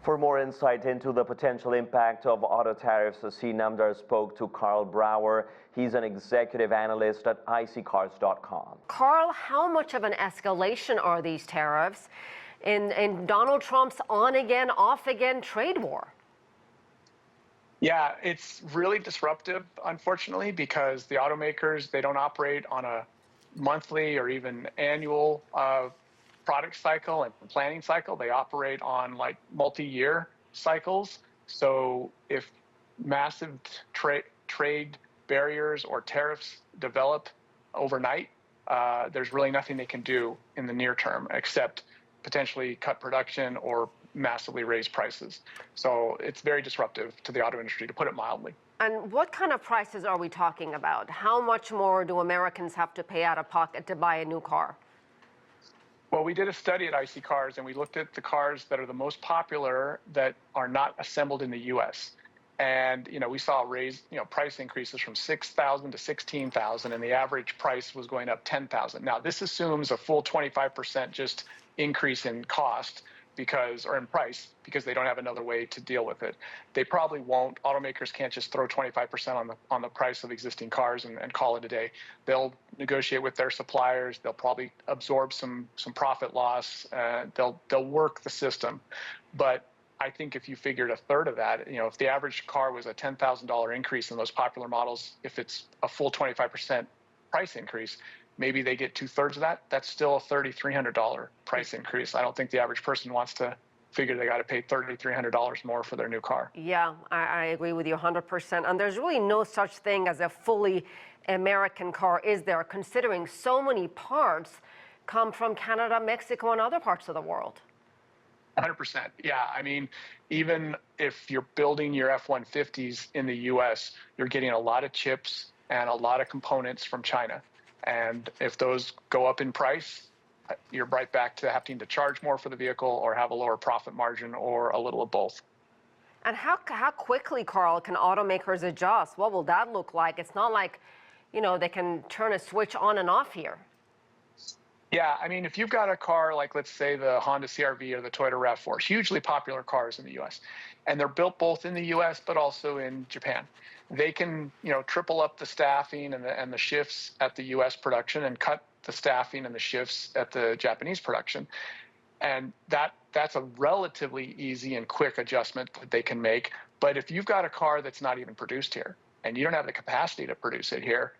For more insight into the potential impact of auto tariffs, Asieh Namdar spoke to Karl Brauer. He's an executive analyst at ICCars.com. Karl, how much of an escalation are these tariffs in Donald Trump's on-again, off-again trade war? Yeah, it's really disruptive, unfortunately, because the automakers, they don't operate on a monthly or even annual product cycle and planning cycle. They operate on like multi-year cycles. So if massive trade barriers or tariffs develop overnight, there's really nothing they can do in the near term except potentially cut production or massively raise prices. So it's very disruptive to the auto industry, to put it mildly. And what kind of prices are we talking about? How much more do Americans have to pay out of pocket to buy a new car? Well, we did a study at IC Cars, and we looked at the cars that are the most popular that are not assembled in the U.S. And, we saw price increases from $6,000 to $16,000, and the average price was going up $10,000. Now, this assumes a full 25% just increase in cost or in price because they don't have another way to deal with it. They probably won't. Automakers can't just throw 25% on the price of existing cars and call it a day. They'll negotiate with their suppliers. They'll probably absorb some profit loss. They'll work the system. But I think if you figured a third of that, if the average car was a $10,000 increase in those popular models, if it's a full 25% price increase, maybe they get 2/3 of that. That's still a $3,300 price increase. I don't think the average person wants to figure they got to pay $3,300 more for their new car. Yeah, I agree with you 100%. And there's really no such thing as a fully American car, is there, considering so many parts come from Canada, Mexico, and other parts of the world? 100%. Yeah. I mean, even if you're building your F-150s in the U.S., you're getting a lot of chips and a lot of components from China. And if those go up in price, you're right back to having to charge more for the vehicle or have a lower profit margin or a little of both. And how quickly, Karl, can automakers adjust? What will that look like? It's not like, they can turn a switch on and off here. Yeah, I mean, if you've got a car like, let's say, the Honda CR-V or the Toyota RAV4, hugely popular cars in the U.S., and they're built both in the U.S. but also in Japan, they can, triple up the staffing and the shifts at the U.S. production and cut the staffing and the shifts at the Japanese production. And that's a relatively easy and quick adjustment that they can make. But if you've got a car that's not even produced here and you don't have the capacity to produce it here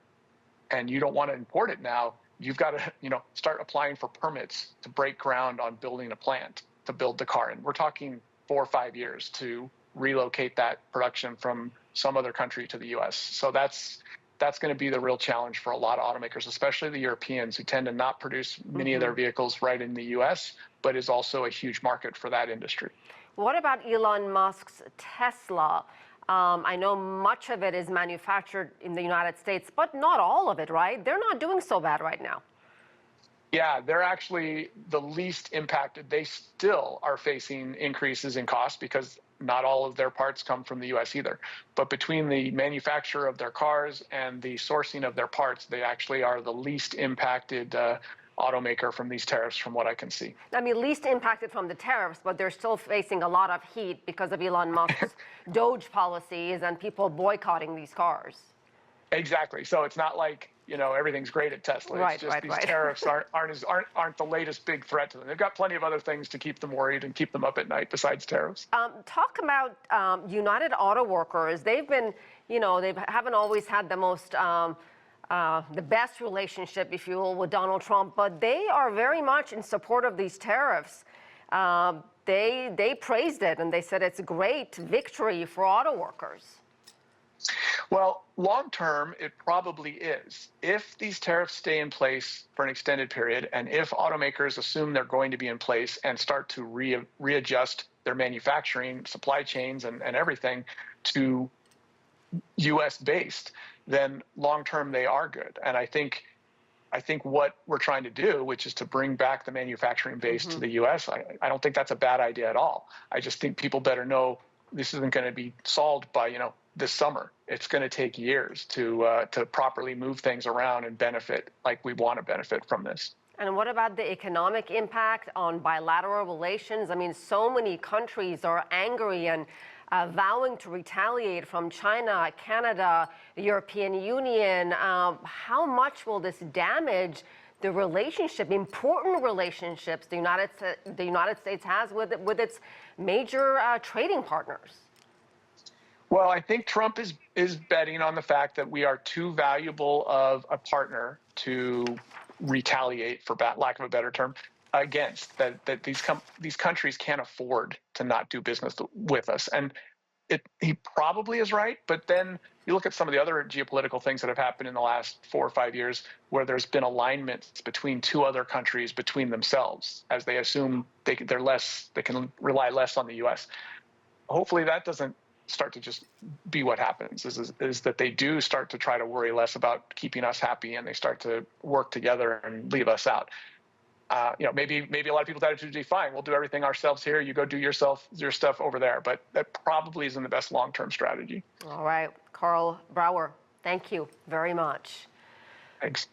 and you don't want to import it now, you've got to, start applying for permits to break ground on building a plant to build the car. And we're talking 4 or 5 years to relocate that production from some other country to the U.S. So that's going to be the real challenge for a lot of automakers, especially the Europeans, who tend to not produce many of their vehicles right in the U.S., but is also a huge market for that industry. What about Elon Musk's Tesla? I know much of it is manufactured in the United States, but not all of it, right? They're not doing so bad right now. Yeah, they're actually the least impacted. They still are facing increases in cost because not all of their parts come from the U.S. either. But between the manufacture of their cars and the sourcing of their parts, they actually are the least impacted automaker from these tariffs, from what I can see. I mean, least impacted from the tariffs, but they're still facing a lot of heat because of Elon Musk's Doge policies and people boycotting these cars. Exactly. So it's not like, everything's great at Tesla. Right, it's just these tariffs aren't the latest big threat to them. They've got plenty of other things to keep them worried and keep them up at night besides tariffs. Talk about United Auto Workers. They've been, they haven't always had the most the best relationship, if you will, with Donald Trump, but they are very much in support of these tariffs. They praised it and they said it's a great victory for auto workers. Well, long term, it probably is. If these tariffs stay in place for an extended period, and if automakers assume they're going to be in place and start to readjust their manufacturing supply chains and everything to U.S. based, then long term they are good. And I think what we're trying to do, which is to bring back the manufacturing base to the U.S., I don't think that's a bad idea at all. I just think people better know this isn't going to be solved by, this summer. It's going to take years to properly move things around and benefit like we want to benefit from this. And what about the economic impact on bilateral relations? I mean, so many countries are angry and vowing to retaliate, from China, Canada, the European Union. How much will this damage the relationship, important relationships the United States has with its major trading partners? Well, I think Trump is betting on the fact that we are too valuable of a partner to retaliate, for lack of a better term, against, that these countries can't afford to not do business with us. And he probably is right, but then you look at some of the other geopolitical things that have happened in the last 4 or 5 years, where there's been alignments between two other countries, between themselves, as they assume they can rely less on the U.S. Hopefully that doesn't start to just be what happens, is that they do start to try to worry less about keeping us happy, and they start to work together and leave us out. Maybe a lot of people's attitude would be, fine, we'll do everything ourselves here, you go do your stuff over there. But that probably isn't the best long-term strategy. All right, Karl Brauer, thank you very much. Thanks.